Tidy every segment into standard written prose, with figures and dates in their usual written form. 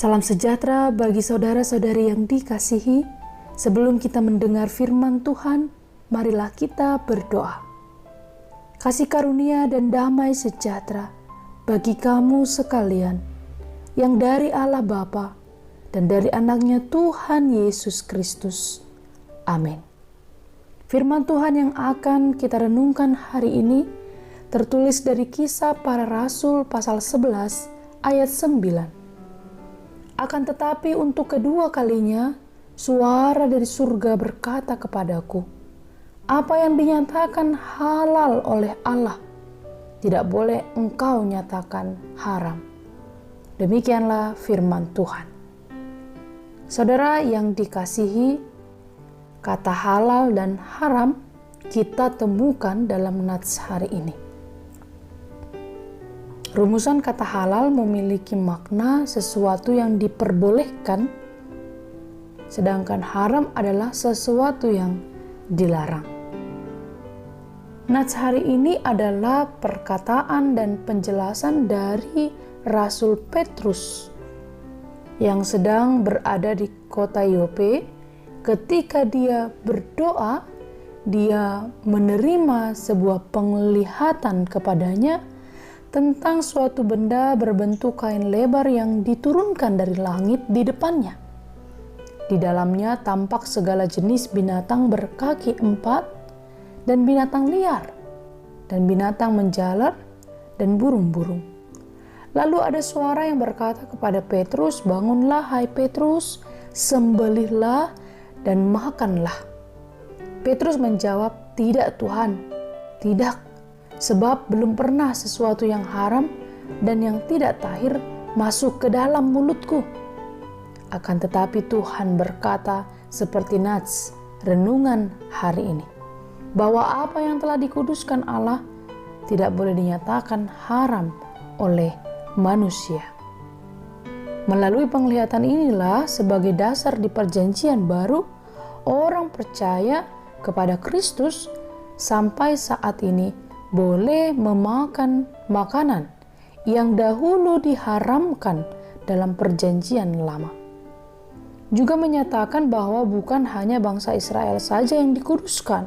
Salam sejahtera bagi saudara-saudari yang dikasihi. Sebelum kita mendengar firman Tuhan, marilah kita berdoa. Kasih karunia dan damai sejahtera bagi kamu sekalian, yang dari Allah Bapa dan dari anaknya Tuhan Yesus Kristus. Amin. Firman Tuhan yang akan kita renungkan hari ini tertulis dari Kisah Para Rasul pasal 11 ayat 9. Akan tetapi untuk kedua kalinya, suara dari surga berkata kepadaku, apa yang dinyatakan halal oleh Allah, tidak boleh engkau nyatakan haram. Demikianlah firman Tuhan. Saudara yang dikasihi, kata halal dan haram kita temukan dalam nats hari ini. Rumusan kata halal memiliki makna sesuatu yang diperbolehkan, sedangkan haram adalah sesuatu yang dilarang. Nats hari ini adalah perkataan dan penjelasan dari Rasul Petrus yang sedang berada di kota Yope. Ketika dia berdoa, dia menerima sebuah penglihatan kepadanya tentang suatu benda berbentuk kain lebar yang diturunkan dari langit di depannya. Di dalamnya tampak segala jenis binatang berkaki 4 dan binatang liar, dan binatang menjalar dan burung-burung. Lalu ada suara yang berkata kepada Petrus, bangunlah hai Petrus, sembelihlah dan makanlah. Petrus menjawab, tidak Tuhan, tidak. Sebab belum pernah sesuatu yang haram dan yang tidak tahir masuk ke dalam mulutku. Akan tetapi Tuhan berkata seperti nats renungan hari ini, bahwa apa yang telah dikuduskan Allah tidak boleh dinyatakan haram oleh manusia. Melalui penglihatan inilah sebagai dasar di perjanjian baru, orang percaya kepada Kristus sampai saat ini boleh memakan makanan yang dahulu diharamkan dalam perjanjian lama. Juga menyatakan bahwa bukan hanya bangsa Israel saja yang dikuduskan.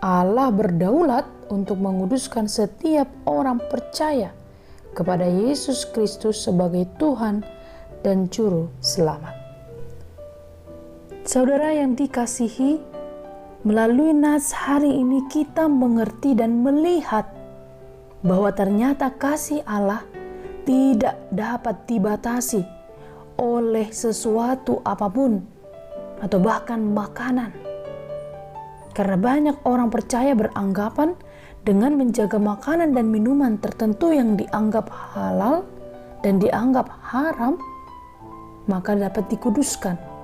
Allah berdaulat untuk menguduskan setiap orang percaya kepada Yesus Kristus sebagai Tuhan dan Juru Selamat. Saudara yang dikasihi, melalui nats hari ini kita mengerti dan melihat bahwa ternyata kasih Allah tidak dapat dibatasi oleh sesuatu apapun atau bahkan makanan. Karena banyak orang percaya beranggapan dengan menjaga makanan dan minuman tertentu yang dianggap halal dan dianggap haram, maka dapat dikuduskan.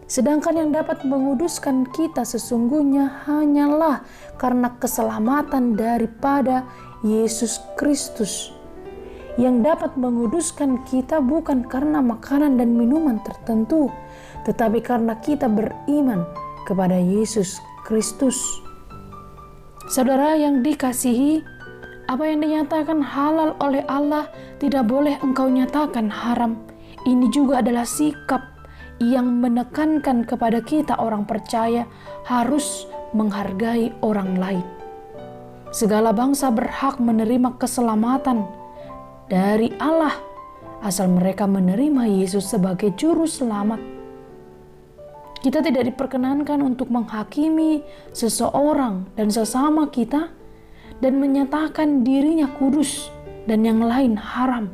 Sedangkan yang dapat menguduskan kita sesungguhnya hanyalah karena keselamatan daripada Yesus Kristus. Yang dapat menguduskan kita bukan karena makanan dan minuman tertentu, tetapi karena kita beriman kepada Yesus Kristus. Saudara yang dikasihi, apa yang dinyatakan halal oleh Allah tidak boleh engkau nyatakan haram. Ini juga adalah sikap yang menekankan kepada kita orang percaya harus menghargai orang lain. Segala bangsa berhak menerima keselamatan dari Allah asal mereka menerima Yesus sebagai juru selamat. Kita tidak diperkenankan untuk menghakimi seseorang dan sesama kita dan menyatakan dirinya kudus dan yang lain haram.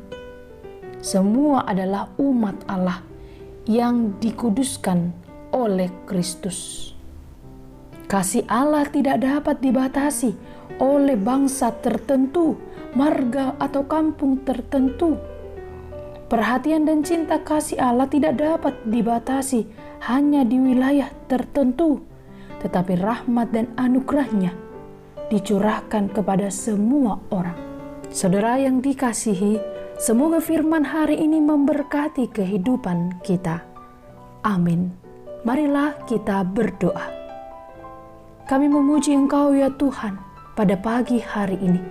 Semua adalah umat Allah yang dikuduskan oleh Kristus. Kasih Allah tidak dapat dibatasi oleh bangsa tertentu, marga atau kampung tertentu. Perhatian dan cinta kasih Allah tidak dapat dibatasi hanya di wilayah tertentu, tetapi rahmat dan anugerahnya dicurahkan kepada semua orang. Saudara yang dikasihi, semoga firman hari ini memberkati kehidupan kita. Amin. Marilah kita berdoa. Kami memuji Engkau ya Tuhan pada pagi hari ini,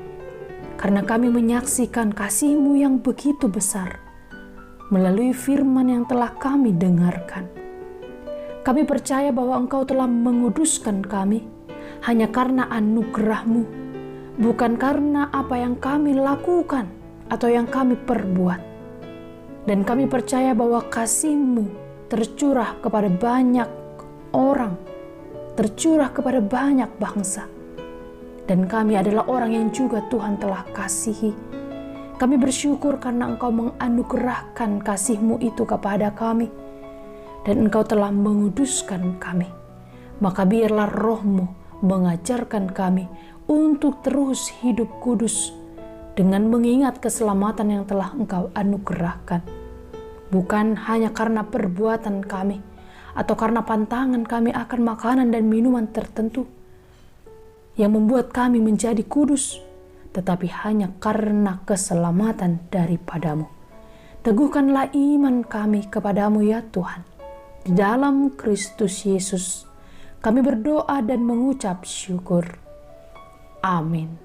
karena kami menyaksikan kasih-Mu yang begitu besar. melalui firman yang telah kami dengarkan. Kami percaya bahwa Engkau telah menguduskan kami hanya karena anugerah-Mu, bukan karena apa yang kami lakukan atau yang kami perbuat. Dan kami percaya bahwa kasih-Mu tercurah kepada banyak orang, tercurah kepada banyak bangsa. Dan kami adalah orang yang juga Tuhan telah kasihi. Kami bersyukur karena Engkau menganugerahkan kasih-Mu itu kepada kami. Dan Engkau telah menguduskan kami. Maka biarlah Roh-Mu mengajarkan kami untuk terus hidup kudus dengan mengingat keselamatan yang telah Engkau anugerahkan. Bukan hanya karena perbuatan kami atau karena pantangan kami akan makanan dan minuman tertentu yang membuat kami menjadi kudus, tetapi hanya karena keselamatan daripada-Mu. Teguhkanlah iman kami kepada-Mu ya Tuhan. Di dalam Kristus Yesus, kami berdoa dan mengucap syukur. Amin.